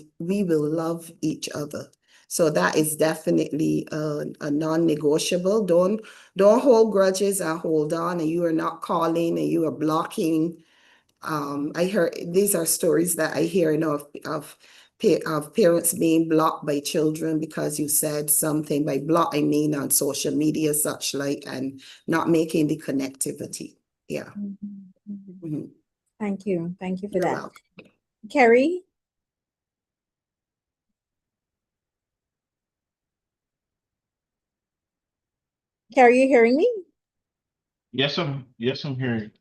love each other. So that is definitely a non-negotiable. Don't hold grudges and hold on, and you are not calling and you are blocking. I heard these are stories that I hear, of parents being blocked by children because you said something. By block, I mean on social media, such like, and not making the connectivity. Yeah. Mhm. Thank you. Thank you for You're that. welcome. Carrie? Carrie, you hearing me? Yes, I'm hearing.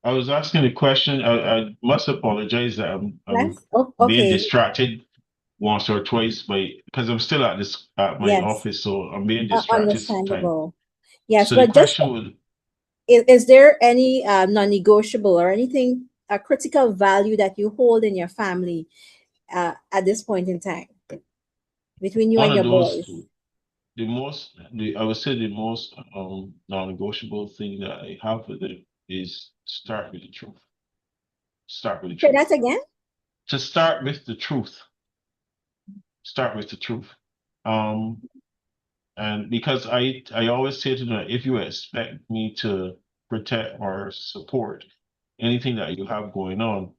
I was asking a question. I must apologize that I'm Yes. Oh, being okay. distracted once or twice because I'm still at my Yes. office, so I'm being distracted sometimes. Understandable. Yes, So the but just question was, is there any non-negotiable or anything, a critical value that you hold in your family at this point in time between you one and of your those, boys? I would say the most non-negotiable thing that I have with it is start with the truth. Start with the Say truth. that again. To start with the truth. Start with the truth. Um, and because I always say to them, if you expect me to protect or support anything that you have going on,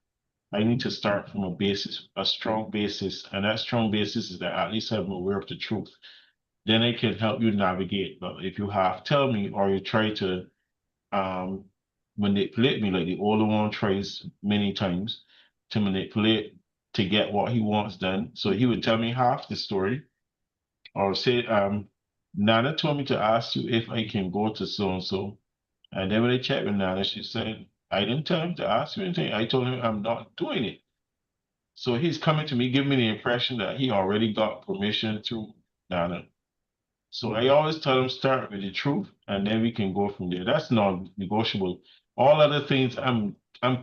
I need to start from a strong basis, and that strong basis is that at least I'm aware of the truth. Then I can help you navigate. But if you half tell me or you try to um manipulate me like the older one tries many times to manipulate to get what he wants done. So he would tell me half the story or say, Nana told me to ask you if I can go to so and so. And then when I checked with Nana, she said, I didn't tell him to ask you anything. I told him I'm not doing it. So he's coming to me, giving me the impression that he already got permission through Nana. So I always tell them start with the truth, and then we can go from there. That's non-negotiable. All other things I'm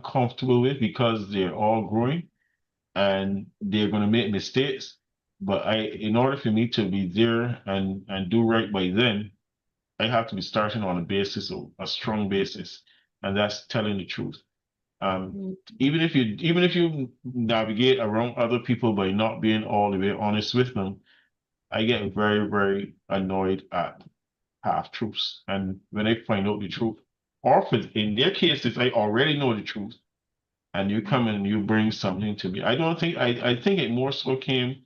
comfortable with because they're all growing and they're going to make mistakes. But in order for me to be there and do right by them, I have to be starting on a basis of a strong basis, and that's telling the truth. Um, Mm. even if you navigate around other people by not being all the way honest with them, I get very, very annoyed at half truths. And when I find out the truth, or in their cases, I already know the truth, and you come and you bring something to me. I don't think I think it more so came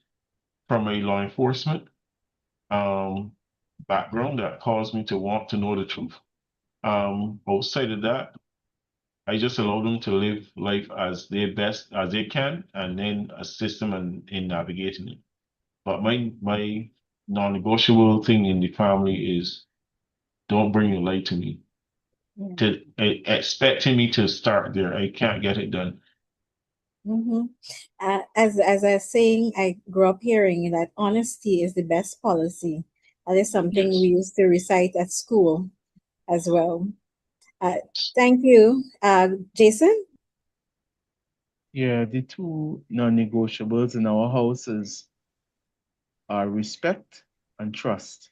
from a law enforcement um background that caused me to want to know the truth. Outside of that, I just allow them to live life as their best as they can, and then assist them in navigating it. But my non-negotiable thing in the family is don't bring your light to me. Yeah. To expecting me to start there, I can't get it done. Mm-hmm. As I was saying, I grew up hearing that honesty is the best policy. That is something we Yes. used to recite at school as well. Uh, Thank you, Jason. Yeah, the two non-negotiables in our houses are respect and trust.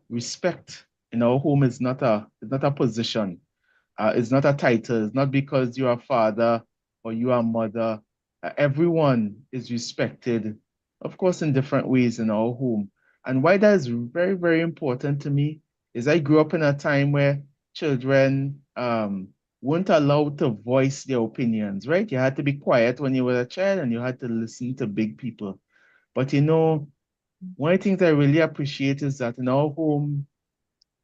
Respect in our home is not a position. It's not a title. It's not because you're a father or you are a mother. Everyone is respected, of course, in different ways in our home. And why that is very, very important to me is I grew up in a time where children weren't allowed to voice their opinions, right? You had to be quiet when you were a child and you had to listen to big people. But you know, one of the things I really appreciate is that in our home,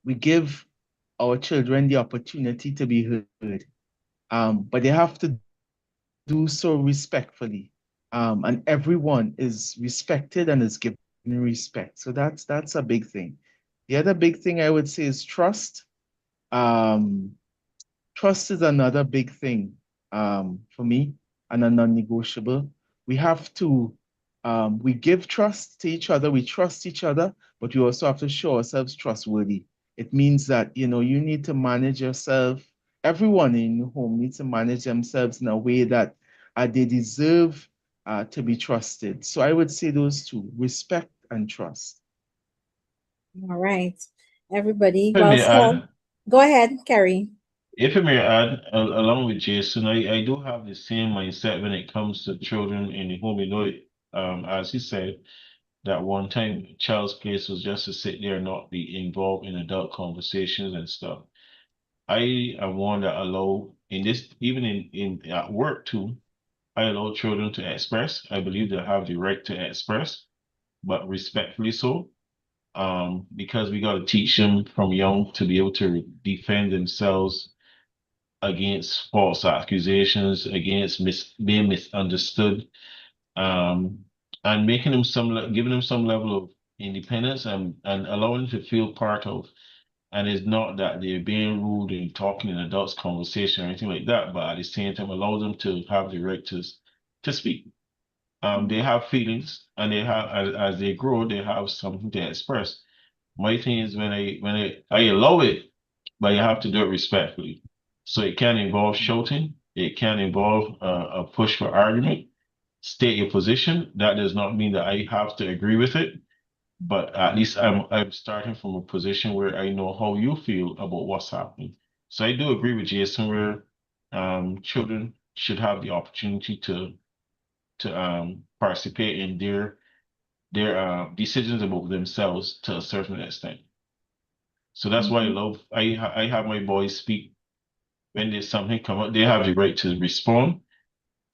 we give our children the opportunity to be heard. But they have to do so respectfully. And everyone is respected and is given respect. So that's a big thing. The other big thing I would say is trust. Um, Trust is another big thing for me and a non-negotiable. We have to, we give trust to each other, we trust each other, but we also have to show ourselves trustworthy. It means that, you know, you need to manage yourself. Everyone in your home needs to manage themselves in a way that they deserve to be trusted. So I would say those two, respect and trust. All right. Everybody, If I well may said. add, Go ahead, Carrie. if I may add, along with Jason, I do have the same mindset when it comes to children in the home. You know, as he said, that one time child's place was just to sit there and not be involved in adult conversations and stuff. I am one that allow in this, even in at work too, I allow children to express. I believe they have the right to express, but respectfully so. Because we got to teach them from young to be able to defend themselves against false accusations, against being misunderstood, um, and making them giving them some level of independence and allowing them to feel part of. And it's not that they're being rude and talking in adults' conversation or anything like that, but at the same time, allow them to have the right to speak. They have feelings, and they have as they grow, they have something to express. My thing is when I allow it, but you have to do it respectfully. So it can involve shouting, it can involve a push for argument. State your position. That does not mean that I have to agree with it, but at least I'm starting from a position where I know how you feel about what's happening. So I do agree with Jason where children should have the opportunity to participate in their decisions about themselves to a certain extent. So that's why I have my boys speak when there's something come up. They have the right to respond.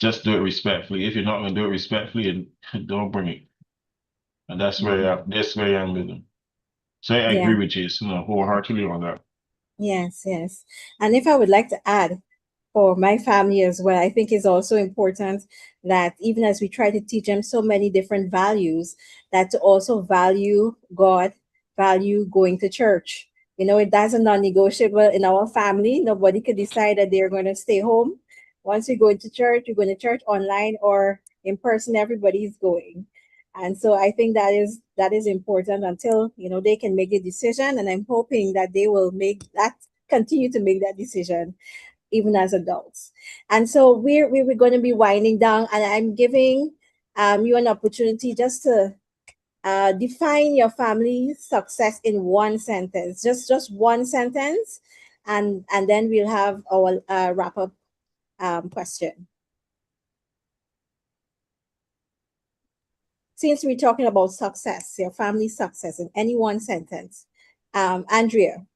Just do it respectfully. If you're not going to do it respectfully, and don't bring it. And that's where I am with them. So I Yeah. agree with Jason wholeheartedly on that. Yes, yes. And if I would like to add for my family as well, I think it's also important that even as we try to teach them so many different values, that to also value God, value going to church. You know, that's a non-negotiable in our family. Nobody could decide that they're going to stay home. Once we go into church, we're going to church online or in person, everybody's going. And so I think that is important until, you know, they can make a decision. And I'm hoping that they will continue to make that decision even as adults. And so we're going to be winding down, and I'm giving you an opportunity just to define your family success in one sentence, just one sentence, and then we'll have our wrap up question. Since we're talking about success, your family success in any one sentence, Andrea.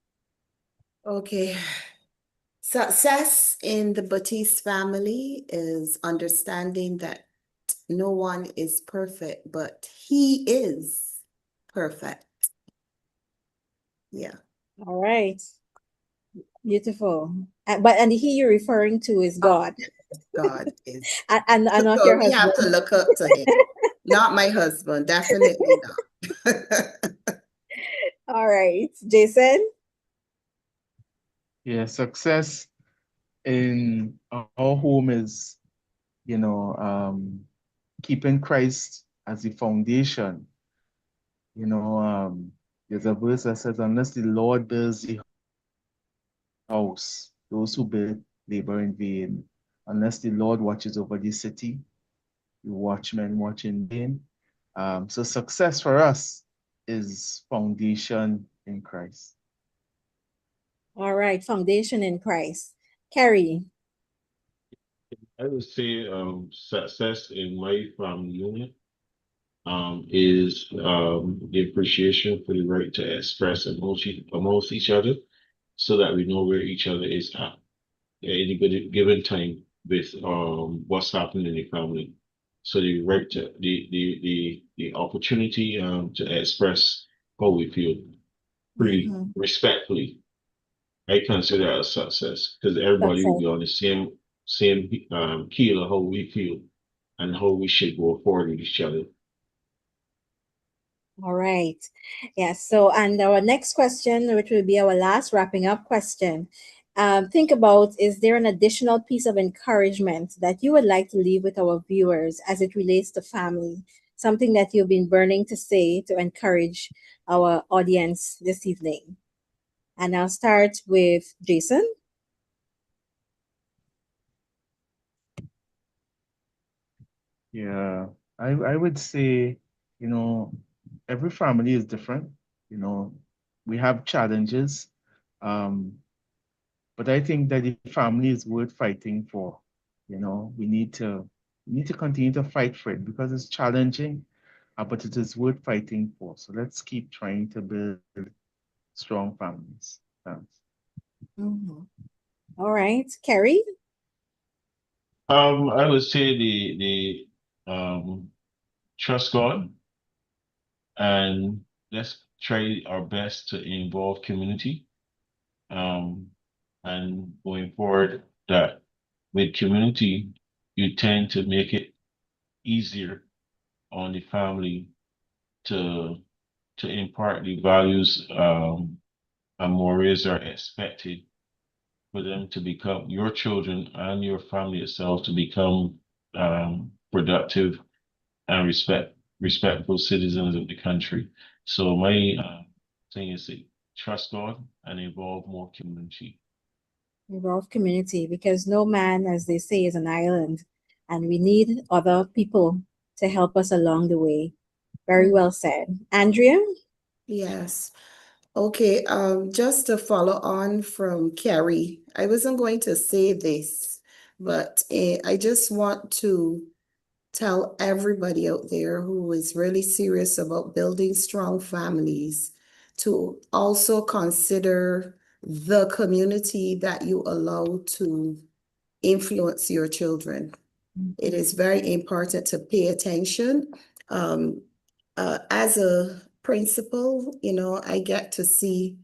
Okay. Success in the Batiste family is understanding that no one is perfect, but he is perfect. Yeah. All right. Beautiful. And he you're referring to is God. God is. And not So your we have to husband. look up to him. Not my husband, definitely not. All right. Jason? Yeah, success in our home is, you know, keeping Christ as the foundation. You know, there's a verse that says, unless the Lord builds the house, those who build labor in vain. Unless the Lord watches over the city, the watchmen watch in vain. So success for us is foundation in Christ. All right. Foundation in Christ. Carrie. I would say success in my family unit is the appreciation for the right to express amongst each other so that we know where each other is at. at any given time with what's happening in the family. So the right to, the opportunity to express how we feel freely, Mhm. respectfully. I consider that a success because everybody will Success. be on the same keel of how we feel and how we should go forward with each other. All right. Yes. So, and our next question, which will be our last wrapping up question, think about, is there an additional piece of encouragement that you would like to leave with our viewers as it relates to family? Something that you've been burning to say to encourage our audience this evening. And I'll start with Jason. Yeah, I would say, you know, every family is different. You know, we have challenges, um, but I think that the family is worth fighting for. You know, we need to continue to fight for it because it's challenging, but it is worth fighting for. So let's keep trying to build strong families. Thanks. Mhm. All right. Kerry? I would say the trust God and let's try our best to involve community. Um, and going forward, that with community, you tend to make it easier on the family to impart the values and mores are expected for them to become your children and your family itself to become productive and respectful citizens of the country. So my thing is to trust God and involve more community. Involve community, because no man, as they say, is an island, and we need other people to help us along the way. Very well said. Andrea? Yes. Okay, just to follow on from Carrie, I wasn't going to say this, but I just want to tell everybody out there who is really serious about building strong families to also consider the community that you allow to influence your children. It is very important to pay attention. Um, as a principal, I get to see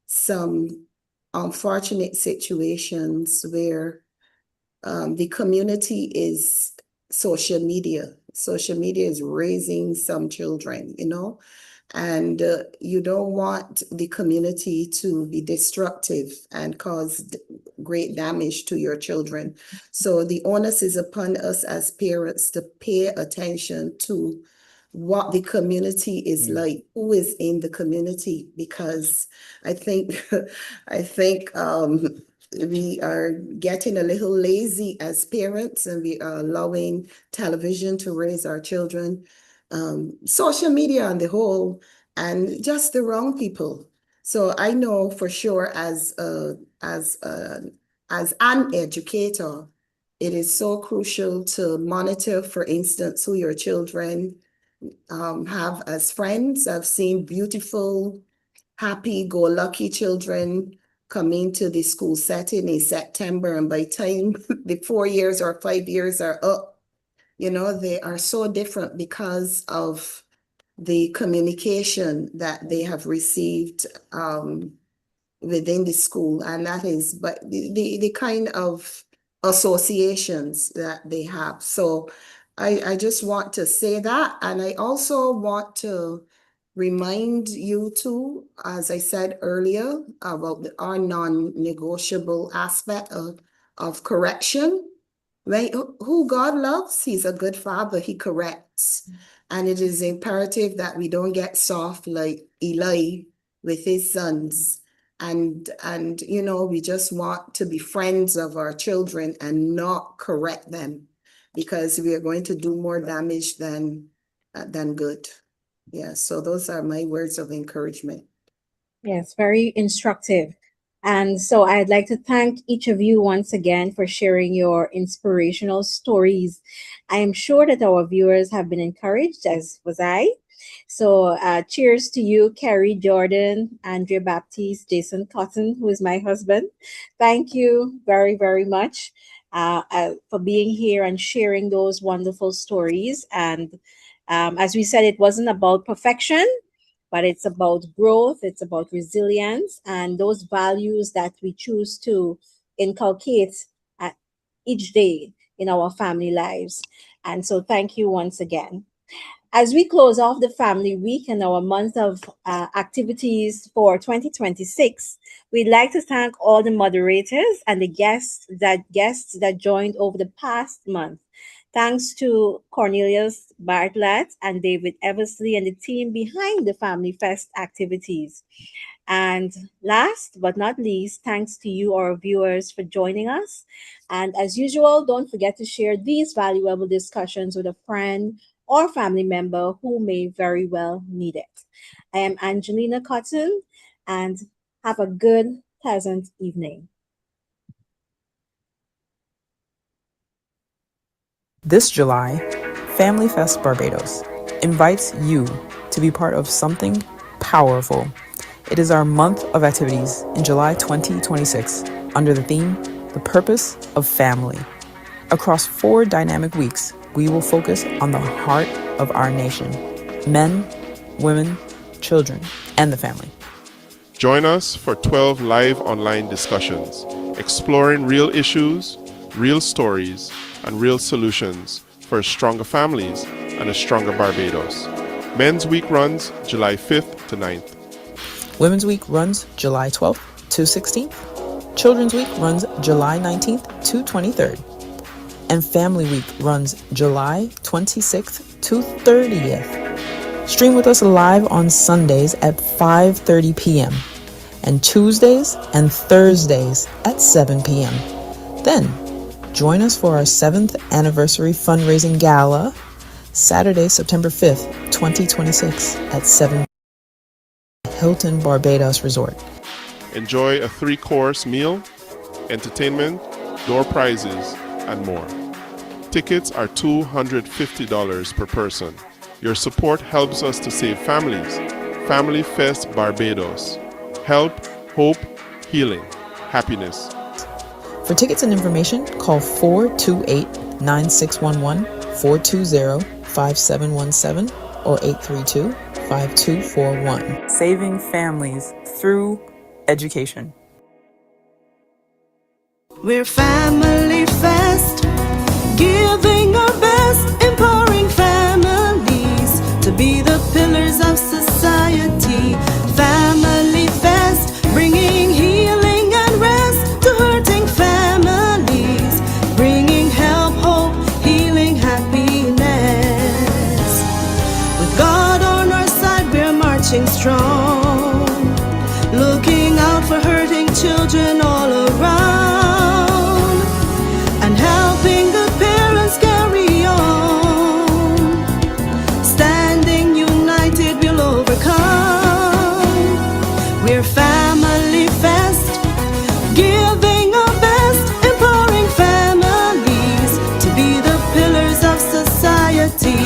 some unfortunate situations where the community is social media. Social media is raising some children, and you don't want the community to be destructive and cause great damage to your children. So the onus is upon us as parents to pay attention to what the community is like, who is in the community, because I think I think we are getting a little lazy as parents, and we are allowing television to raise our children, social media on the whole, and just the wrong people. So I know for sure as a, as an educator, it is so crucial to monitor, for instance, who your children have as friends. I've seen beautiful, happy-go-lucky children come into the school setting in September, and by the time the 4 years or 5 years are up, they are so different because of the communication that they have received within the school, and that is but the kind of associations that they have. So I just want to say that, and I also want to remind you too, as I said earlier, about our non-negotiable aspect of correction. Right? Who God loves, He's a good father, He corrects. And it is imperative that we don't get soft like Eli with his sons. And we just want to be friends of our children and not correct them, because we are going to do more damage than good. Yeah, so those are my words of encouragement. Yes, very instructive. And so I'd like to thank each of you once again for sharing your inspirational stories. I am sure that our viewers have been encouraged, as was I. So cheers to you, Kerry Jordan, Andrea Baptiste, Jason Cotton, who is my husband. Thank you very, very much for being here and sharing those wonderful stories. And as we said, it wasn't about perfection, but it's about growth, it's about resilience, and those values that we choose to inculcate at each day in our family lives. And so, thank you once again. As we close off the family week and our month of activities for 2026, we'd like to thank all the moderators and the guests that joined over the past month. Thanks to Cornelius Bartlett and David Eversley and the team behind the Family Fest activities. And last but not least, thanks to you, our viewers, for joining us. And as usual, don't forget to share these valuable discussions with a friend or family member who may very well need it. I am Angelina Cotton, and have a good, pleasant evening. This July, Family Fest Barbados invites you to be part of something powerful. It is our month of activities in July 2026 under the theme, The Purpose of Family. Across 4 dynamic weeks, we will focus on the heart of our nation, men, women, children, and the family. Join us for 12 live online discussions, exploring real issues, real stories, and real solutions for stronger families and a stronger Barbados. Men's Week runs July 5th to 9th. Women's Week runs July 12th to 16th. Children's Week runs July 19th to 23rd. And Family Week runs July 26th to 30th. Stream with us live on Sundays at 5:30 p.m. and Tuesdays and Thursdays at 7 p.m. Then, join us for our 7th anniversary fundraising gala, Saturday, September 5th, 2026 at 7 Hilton Barbados Resort. Enjoy a 3-course meal, entertainment, door prizes, and more. Tickets are $250 per person. Your support helps us to save families. Family Fest Barbados. Help, hope, healing, happiness. For tickets and information, call 428-9611, 420-5717, or 832-5241. Saving families through education. We're Family Fest, giving our best, empowering families to be the pillars of society. Family Fest, bringing healing and rest to hurting families, bringing help, hope, healing, happiness. With God on our side, we're marching strong, looking out for hurting children all around, and helping the parents carry on. Standing united, we'll overcome. We're Family Fest, giving our best, empowering families to be the pillars of society.